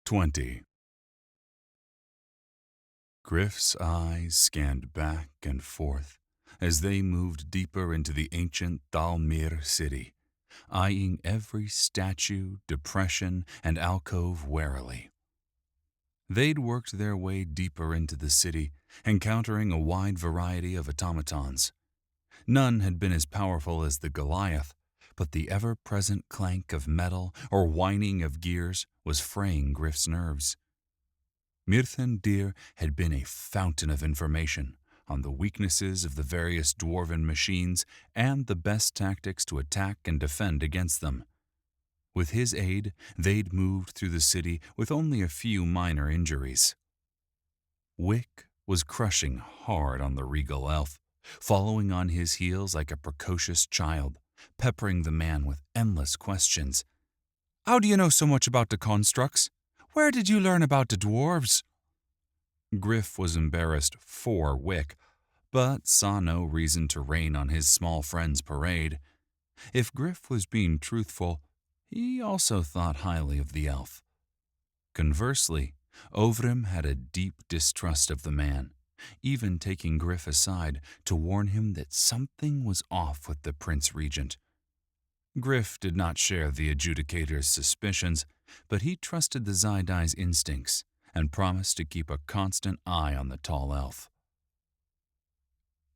20. Gryph's eyes scanned back and forth as they moved deeper into the ancient Thalmir city, eyeing every statue, depression, and alcove warily. They'd worked their way deeper into the city, encountering a wide variety of automatons. None had been as powerful as the Goliath, but the ever-present clank of metal or whining of gears was fraying Gryph's nerves. Mirthandir had been a fountain of information on the weaknesses of the various dwarven machines and the best tactics to attack and defend against them. With his aid, they'd moved through the city with only a few minor injuries. Wick was crushing hard on the regal elf, following on his heels like a precocious child, peppering the man with endless questions. "How do you know so much about the constructs? Where did you learn about the dwarves?" Gryph was embarrassed for Wick, but saw no reason to rain on his small friend's parade. If Gryph was being truthful, he also thought highly of the elf. Conversely, Ovrim had a deep distrust of the man, even taking Gryph aside to warn him that something was off with the Prince Regent. Gryph did not share the adjudicator's suspicions, but he trusted the Zydai's instincts and promised to keep a constant eye on the tall elf.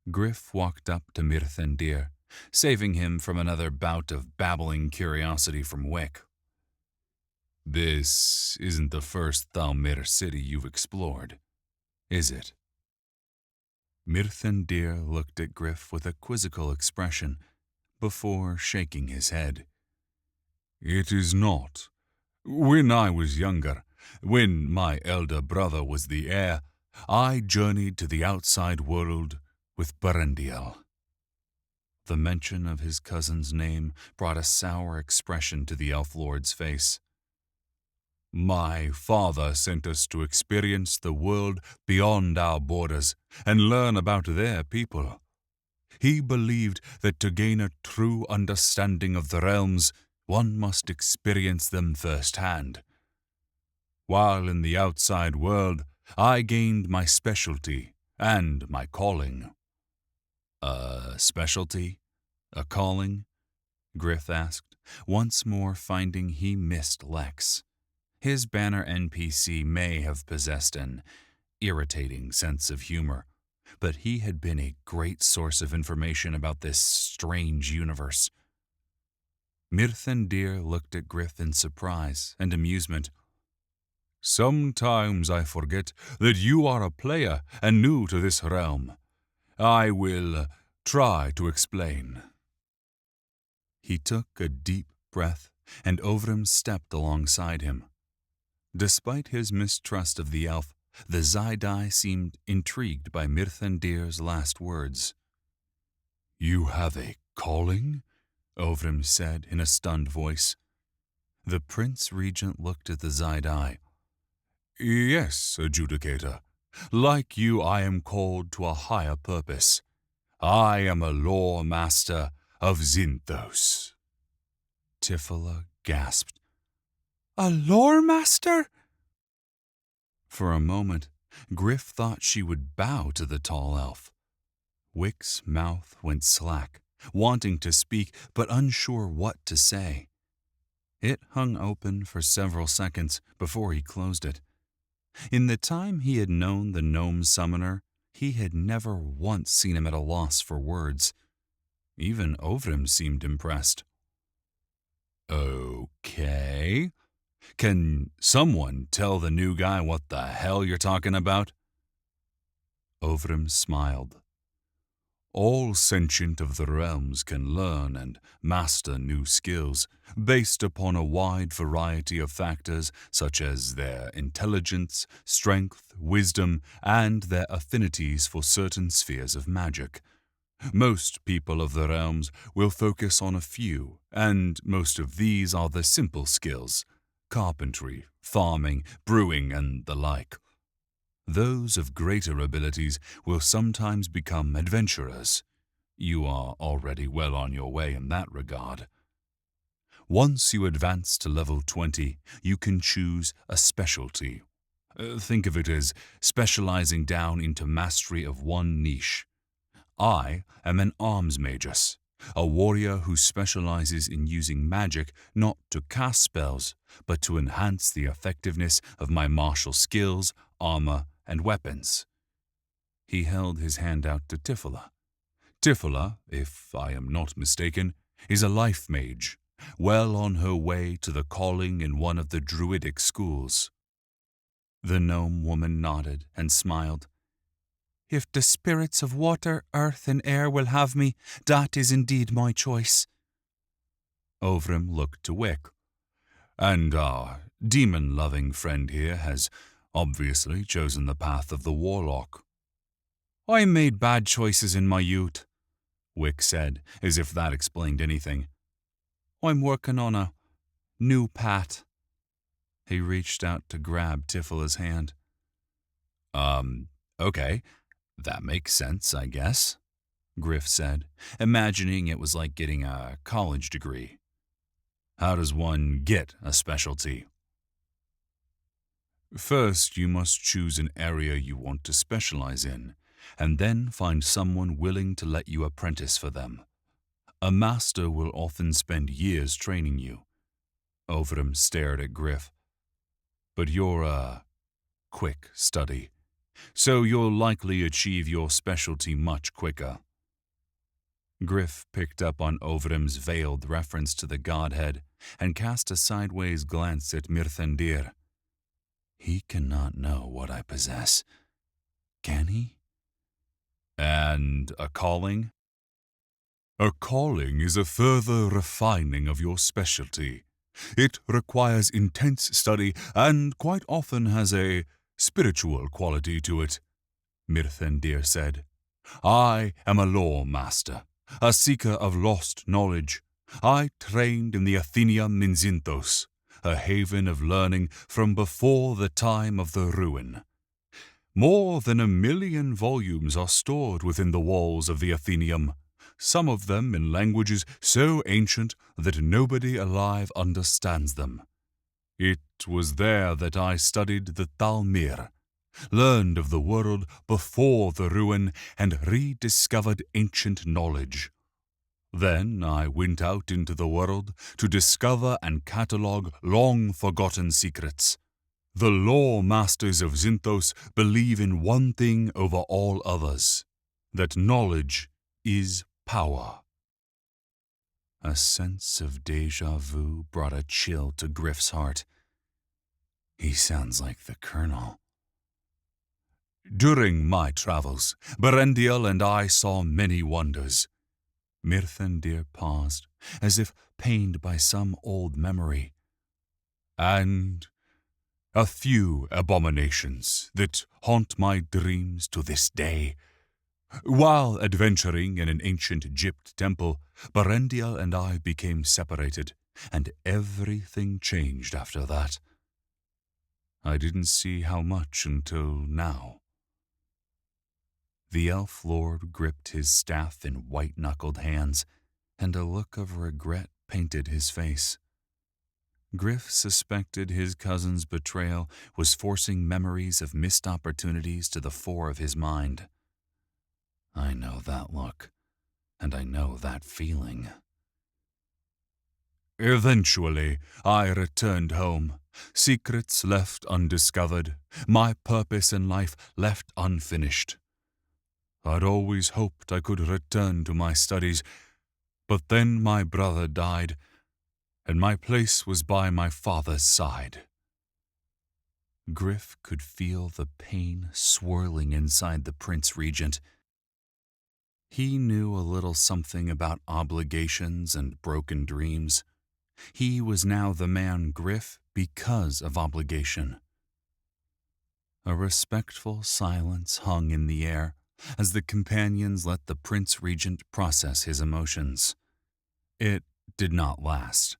Gryph walked up to Mirthandir, saving him from another bout of babbling curiosity from Wick. "This isn't the first Thalmir city you've explored, is it?" Mirthandir looked at Gryph with a quizzical expression before shaking his head. "It is not. When I was younger, when my elder brother was the heir, I journeyed to the outside world with Berendiel." The mention of his cousin's name brought a sour expression to the elf lord's face. "My father sent us to experience the world beyond our borders and learn about their people. He believed that to gain a true understanding of the realms, one must experience them firsthand. While in the outside world, I gained my specialty and my calling." "A specialty? A calling?" Gryph asked, once more finding he missed Lex. His banner NPC may have possessed an irritating sense of humor, but he had been a great source of information about this strange universe. Mirthandir looked at Gryph in surprise and amusement. "Sometimes I forget that you are a player and new to this realm. I will try to explain." He took a deep breath, and Ovrim stepped alongside him. Despite his mistrust of the elf, the Zydai seemed intrigued by Mirthandir's last words. "You have a calling?" Ovrim said in a stunned voice. The Prince Regent looked at the Zydai. "Yes, adjudicator. Like you, I am called to a higher purpose. I am a lore master of Zinthos." Tifala gasped. "A lore master?" For a moment, Gryph thought she would bow to the tall elf. Wick's mouth went slack, wanting to speak but unsure what to say. It hung open for several seconds before he closed it. In the time he had known the gnome summoner, he had never once seen him at a loss for words. Even Ovrim seemed impressed. "Okay. Can someone tell the new guy what the hell you're talking about?" Ovrim smiled. "All sentient of the realms can learn and master new skills based upon a wide variety of factors such as their intelligence, strength, wisdom, and their affinities for certain spheres of magic. Most people of the realms will focus on a few, and most of these are the simple skills: carpentry, farming, brewing, and the like. Those of greater abilities will sometimes become adventurers. You are already well on your way in that regard. Once you advance to level 20, you can choose a specialty. Think of it as specializing down into mastery of one niche. I am an arms magus, a warrior who specializes in using magic not to cast spells, but to enhance the effectiveness of my martial skills, armor, and weapons. He held his hand out to Tifila. Tifila, if I am not mistaken, is a life mage, well on her way to the calling in one of the druidic schools. The gnome woman nodded and smiled. If the spirits of water, earth, and air will have me, that is indeed my choice. Ovrim looked to Wick. And our demon-loving friend here has obviously chosen the path of the warlock. I made bad choices in my youth, Wick said, as if that explained anything. I'm working on a new path. He reached out to grab Tifila's hand. Okay. That makes sense, I guess, Gryph said, imagining it was like getting a college degree. How does one get a specialty? First, you must choose an area you want to specialize in, and then find someone willing to let you apprentice for them. A master will often spend years training you. Ovrim stared at Gryph. But you're a quick study, so you'll likely achieve your specialty much quicker. Gryph picked up on Ovrim's veiled reference to the godhead and cast a sideways glance at Mirthandir. He cannot know what I possess. Can he? And a calling? A calling is a further refining of your specialty. It requires intense study and quite often has a spiritual quality to it, Mirthandir said. I am a lore master, a seeker of lost knowledge. I trained in the Athenaeum in Zinthos, a haven of learning from before the time of the ruin. More than 1 million volumes are stored within the walls of the Athenaeum, some of them in languages so ancient that nobody alive understands them. It was there that I studied the Thalmir, learned of the world before the ruin, and rediscovered ancient knowledge. Then I went out into the world to discover and catalogue long-forgotten secrets. The lore masters of Zinthos believe in one thing over all others, that knowledge is power. A sense of déjà vu brought a chill to Gryph's heart. He sounds like the Colonel. During my travels, Berendiel and I saw many wonders. Mirthandir paused, as if pained by some old memory. And a few abominations that haunt my dreams to this day. While adventuring in an ancient Egypt temple, Berendiel and I became separated, and everything changed after that. I didn't see how much until now. The elf lord gripped his staff in white-knuckled hands, and a look of regret painted his face. Gryph suspected his cousin's betrayal was forcing memories of missed opportunities to the fore of his mind. I know that look, and I know that feeling. Eventually, I returned home, secrets left undiscovered, my purpose in life left unfinished. I'd always hoped I could return to my studies, but then my brother died, and my place was by my father's side. Gryph could feel the pain swirling inside the Prince Regent. He knew a little something about obligations and broken dreams. He was now the man Gryph because of obligation. A respectful silence hung in the air as the companions let the Prince Regent process his emotions. It did not last.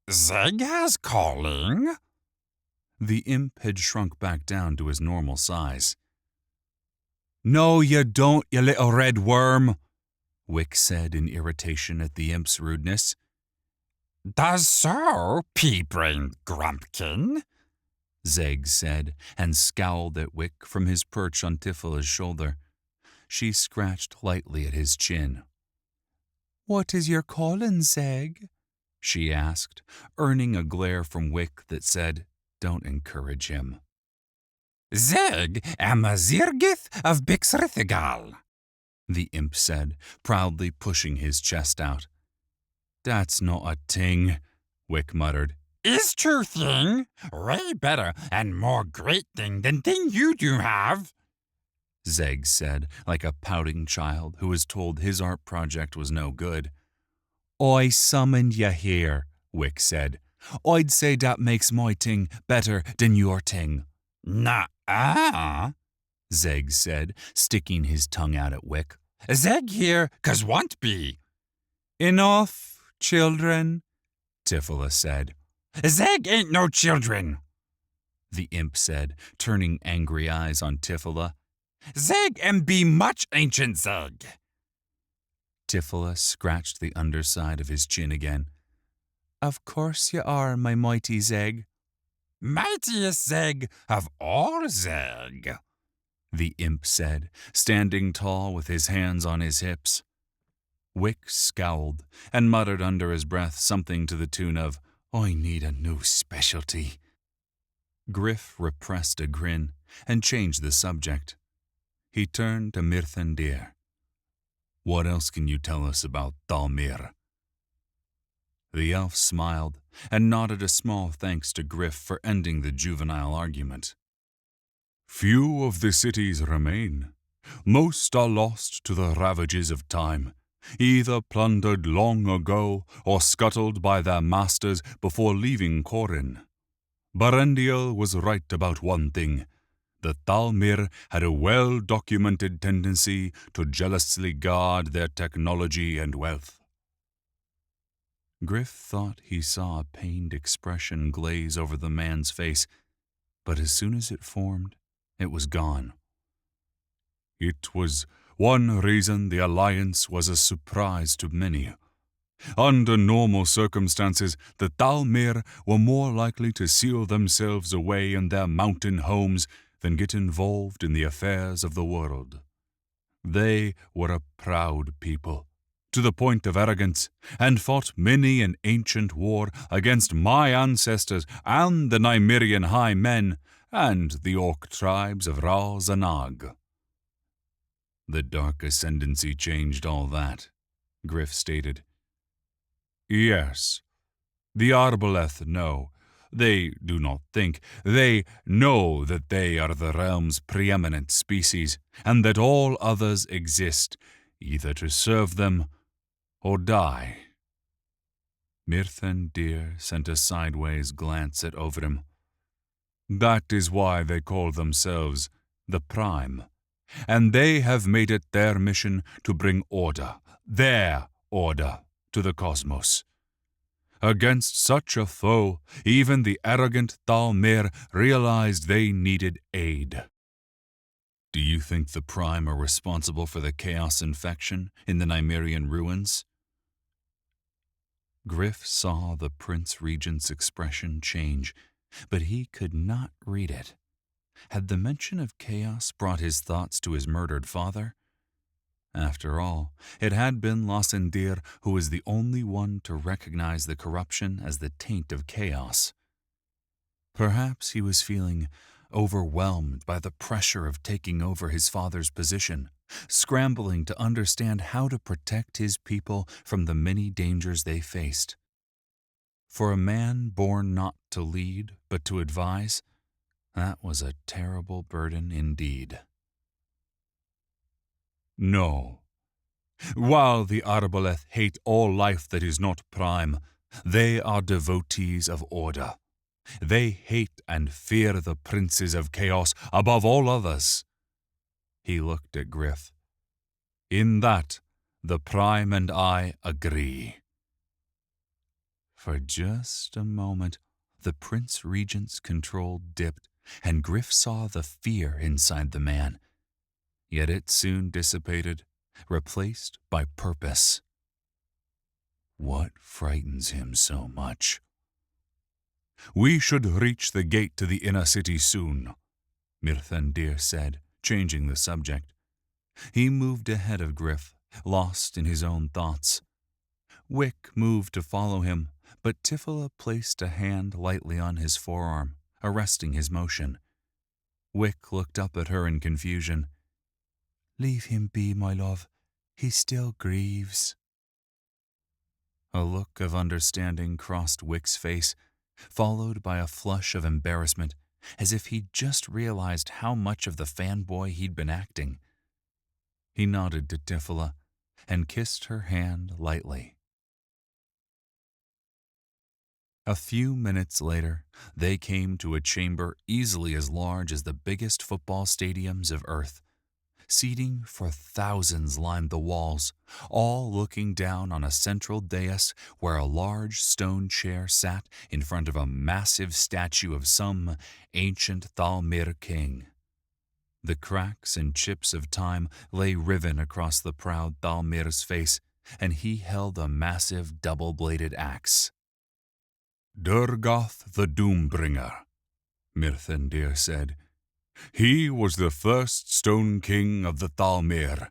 Zegaz calling? The imp had shrunk back down to his normal size. No, you don't, you little red worm, Wick said in irritation at the imp's rudeness. Does so, pea-brained grumpkin? Zeg said, and scowled at Wick from his perch on Tifla's shoulder. She scratched lightly at his chin. "What is your calling, Zeg?" she asked, earning a glare from Wick that said, "Don't encourage him." Zeg am a Zirgith of Bixrithigal, the imp said, proudly pushing his chest out. "That's not a ting," Wick muttered. Is true thing, way better and more great thing than thing you do have, Zeg said, like a pouting child who was told his art project was no good. "I summoned ya here," Wick said. "I'd say that makes my ting better than your ting." Nah-ah, Zeg said, sticking his tongue out at Wick. Zeg here, 'cause want be. "Enough, children," Tifla said. Zeg ain't no children, the imp said, turning angry eyes on Tifla. Zeg am be much ancient Zeg. Tifla scratched the underside of his chin again. "Of course you are, my mighty Zeg." Mightiest Zeg of all Zeg, the imp said, standing tall with his hands on his hips. Wick scowled and muttered under his breath something to the tune of, "I need a new specialty." Gryph repressed a grin and changed the subject. He turned to Mirthandir. "What else can you tell us about Thalmir?" The elf smiled and nodded a small thanks to Gryph for ending the juvenile argument. "Few of the cities remain. Most are lost to the ravages of time, either plundered long ago or scuttled by their masters before leaving Corin. Barendiel was right about one thing. The Thalmir had a well-documented tendency to jealously guard their technology and wealth." Gryph thought he saw a pained expression glaze over the man's face, but as soon as it formed, it was gone. "It was one reason the alliance was a surprise to many. Under normal circumstances, the Thalmir were more likely to seal themselves away in their mountain homes than get involved in the affairs of the world. They were a proud people, to the point of arrogance, and fought many an ancient war against my ancestors and the Nymerian high men and the orc tribes of Ral-Zanag." "The dark ascendancy changed all that," Gryph stated. "Yes. The Arboleth know. They do not think. They know that they are the realm's preeminent species, and that all others exist, either to serve them or die." Mirthandir sent a sideways glance at Overim. "That is why they call themselves the Prime, and they have made it their mission to bring order, their order, to the cosmos. Against such a foe, even the arrogant Thalmir realized they needed aid." "Do you think the Prime are responsible for the chaos infection in the Nymerian ruins?" Gryph saw the Prince Regent's expression change, but he could not read it. Had the mention of chaos brought his thoughts to his murdered father? After all, it had been Lassendir who was the only one to recognize the corruption as the taint of chaos. Perhaps he was feeling overwhelmed by the pressure of taking over his father's position, scrambling to understand how to protect his people from the many dangers they faced. For a man born not to lead, but to advise, that was a terrible burden indeed. "No. While the Arboleth hate all life that is not prime, they are devotees of order. They hate and fear the princes of chaos above all others." He looked at Gryph. "In that, the Prime and I agree." For just a moment, the Prince Regent's control dipped, and Gryph saw the fear inside the man. Yet it soon dissipated, replaced by purpose. What frightens him so much? We should reach the gate to the inner city soon, Mirthandir said, changing the subject. He moved ahead of Gryph, lost in his own thoughts. Wick moved to follow him, but Tifila placed a hand lightly on his forearm, arresting his motion. Wick looked up at her in confusion. "Leave him be, my love. He still grieves." A look of understanding crossed Wick's face, followed by a flush of embarrassment, as if he'd just realized how much of the fanboy he'd been acting. He nodded to Tifila and kissed her hand lightly. A few minutes later, they came to a chamber easily as large as the biggest football stadiums of Earth. Seating for thousands lined the walls, all looking down on a central dais where a large stone chair sat in front of a massive statue of some ancient Thalmir king. The cracks and chips of time lay riven across the proud Thalmir's face, and he held a massive double-bladed axe. "Durgoth the Doombringer," Mirthandir said. "He was the first stone king of the Thalmir.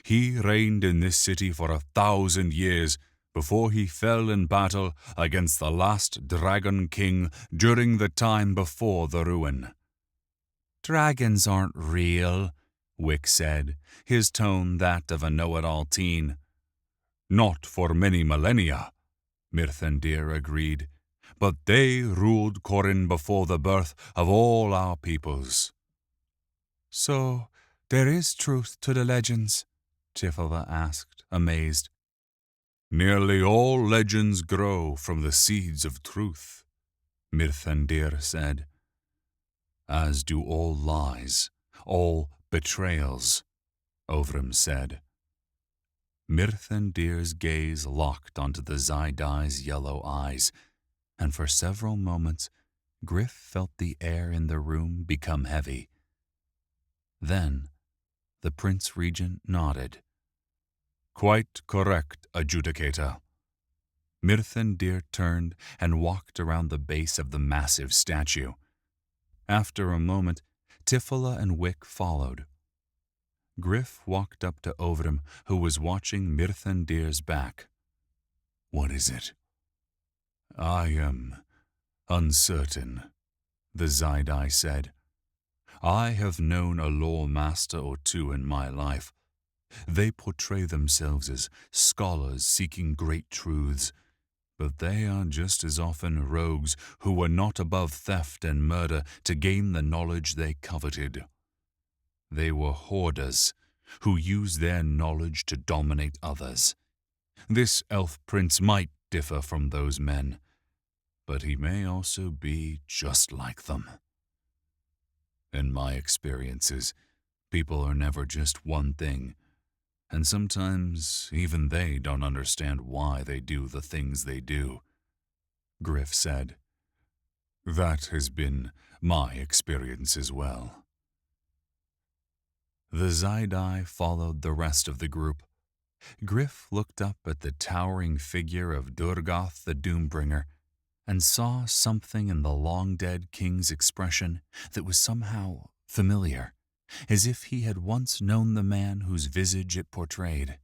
He reigned in this city for 1,000 years before he fell in battle against the last dragon king during the time before the ruin." "Dragons aren't real," Wick said, his tone that of a know-it-all teen. "Not for many millennia," Mirthandir agreed, "but they ruled Corin before the birth of all our peoples." "So, there is truth to the legends?" Tifila asked, amazed. "Nearly all legends grow from the seeds of truth," Mirthandir said. "As do all lies, all betrayals," Ovrim said. Mirthandir's gaze locked onto the Zaidai's yellow eyes, and for several moments Gryph felt the air in the room become heavy. Then the Prince Regent nodded. "Quite correct, Adjudicator." Mirthandir turned and walked around the base of the massive statue. After a moment, Tifila and Wick followed. Gryph walked up to Ovrim, who was watching Mirthandir's back. "What is it?" "I am uncertain," the Zaidai said. "I have known a lore master or two in my life. They portray themselves as scholars seeking great truths, but they are just as often rogues who were not above theft and murder to gain the knowledge they coveted. They were hoarders who used their knowledge to dominate others. This elf prince might differ from those men, but he may also be just like them. In my experiences, people are never just one thing, and sometimes even they don't understand why they do the things they do," Gryph said. "That has been my experience as well." The Zaidai followed the rest of the group. Gryph looked up at the towering figure of Durgoth the Doombringer and saw something in the long-dead king's expression that was somehow familiar, as if he had once known the man whose visage it portrayed.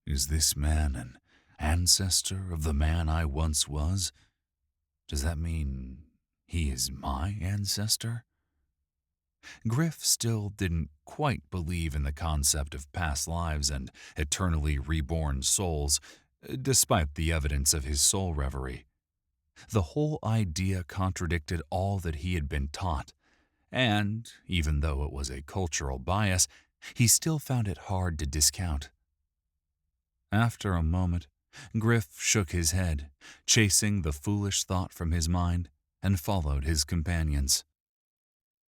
"Is this man an ancestor of the man I once was? Does that mean he is my ancestor?" Gryph still didn't quite believe in the concept of past lives and eternally reborn souls, despite the evidence of his soul reverie. The whole idea contradicted all that he had been taught, and, even though it was a cultural bias, he still found it hard to discount. After a moment, Gryph shook his head, chasing the foolish thought from his mind, and followed his companions.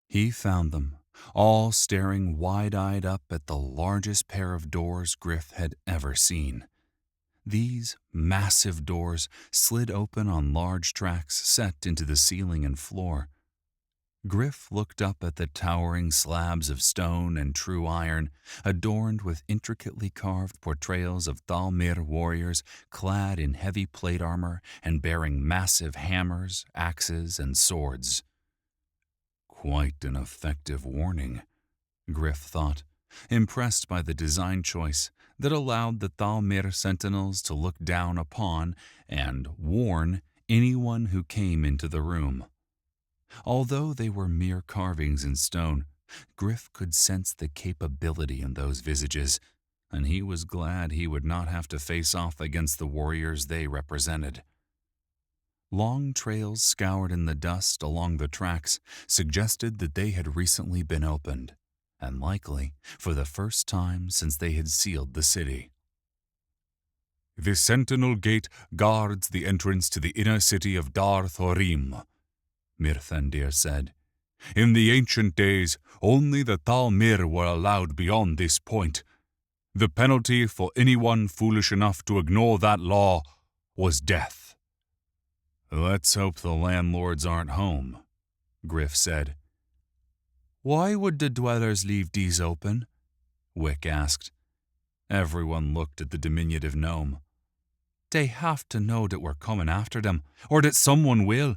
He found them, all staring wide-eyed up at the largest pair of doors Gryph had ever seen. These massive doors slid open on large tracks set into the ceiling and floor. Gryph looked up at the towering slabs of stone and true iron, adorned with intricately carved portrayals of Thalmir warriors clad in heavy plate armor and bearing massive hammers, axes, and swords. Quite an effective warning, Gryph thought, impressed by the design choice that allowed the Thalmir sentinels to look down upon and warn anyone who came into the room. Although they were mere carvings in stone, Gryph could sense the capability in those visages, and he was glad he would not have to face off against the warriors they represented. Long trails scoured in the dust along the tracks suggested that they had recently been opened, and likely for the first time since they had sealed the city. The sentinel gate guards the entrance to the inner city of Dar Thorim, Mirthandir said. In the ancient days, only the Thalmir were allowed beyond this point. The penalty for anyone foolish enough to ignore that law was death. Let's hope the landlords aren't home, Gryph said. Why would the dwellers leave these open? Wick asked. Everyone looked at the diminutive gnome. They have to know that we're coming after them, or that someone will.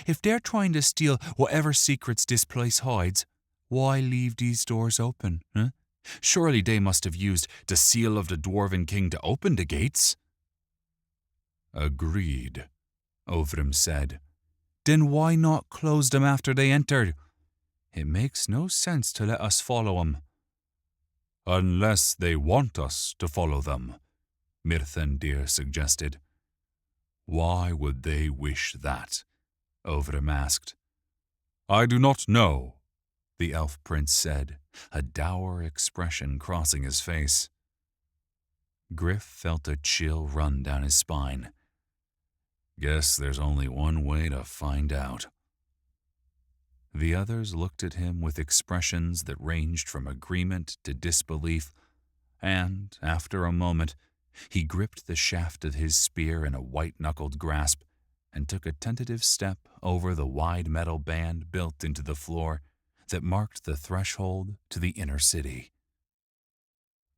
If they're trying to steal whatever secrets this place hides, why leave these doors open? Huh? Surely they must have used the seal of the Dwarven King to open the gates. Agreed, Ovrim said. Then why not close them after they entered? It makes no sense to let us follow them. Unless they want us to follow them, Mirthandir suggested. Why would they wish that? Ovrim asked. I do not know, the elf prince said, a dour expression crossing his face. Gryph felt a chill run down his spine. Guess there's only one way to find out. The others looked at him with expressions that ranged from agreement to disbelief, and, after a moment, he gripped the shaft of his spear in a white-knuckled grasp and took a tentative step over the wide metal band built into the floor that marked the threshold to the inner city.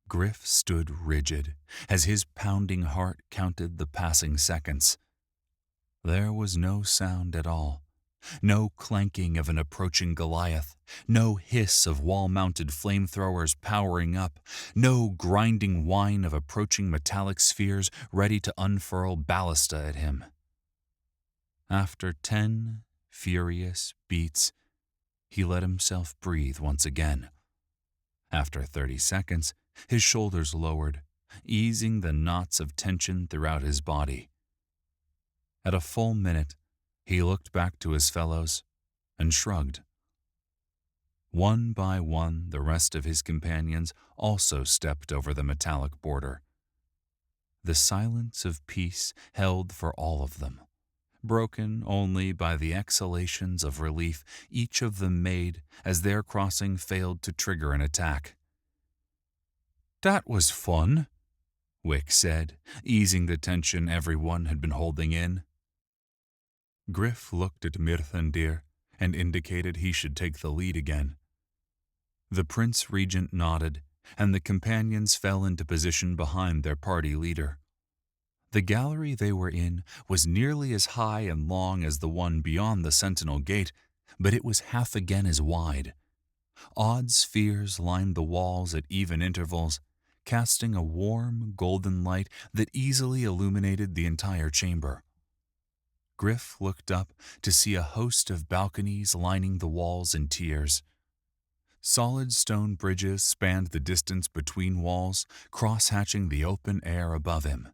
Gryph stood rigid as his pounding heart counted the passing seconds. There was no sound at all, no clanking of an approaching Goliath, no hiss of wall-mounted flamethrowers powering up, no grinding whine of approaching metallic spheres ready to unfurl ballista at him. After 10 furious beats, he let himself breathe once again. After 30 seconds, his shoulders lowered, easing the knots of tension throughout his body. At a full minute, he looked back to his fellows and shrugged. One by one, the rest of his companions also stepped over the metallic border. The silence of peace held for all of them, broken only by the exhalations of relief each of them made as their crossing failed to trigger an attack. That was fun, Wick said, easing the tension everyone had been holding in. Gryph looked at Mirthandir and indicated he should take the lead again. The Prince Regent nodded, and the companions fell into position behind their party leader. The gallery they were in was nearly as high and long as the one beyond the Sentinel Gate, but it was half again as wide. Odd spheres lined the walls at even intervals, casting a warm, golden light that easily illuminated the entire chamber. Gryph looked up to see a host of balconies lining the walls in tiers. Solid stone bridges spanned the distance between walls, cross-hatching the open air above him.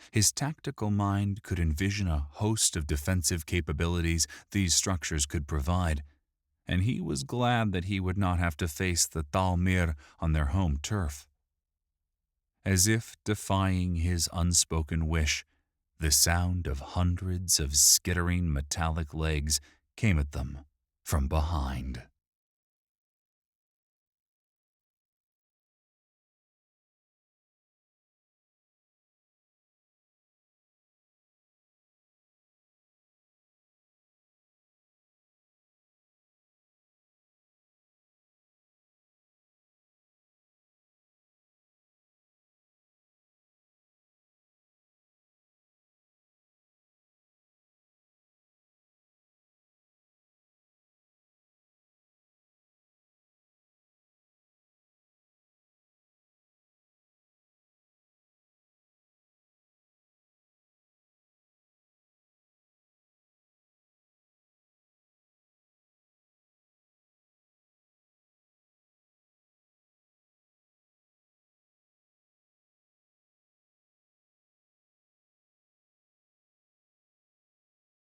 His tactical mind could envision a host of defensive capabilities these structures could provide, and he was glad that he would not have to face the Thalmir on their home turf. As if defying his unspoken wish, the sound of hundreds of skittering metallic legs came at them from behind.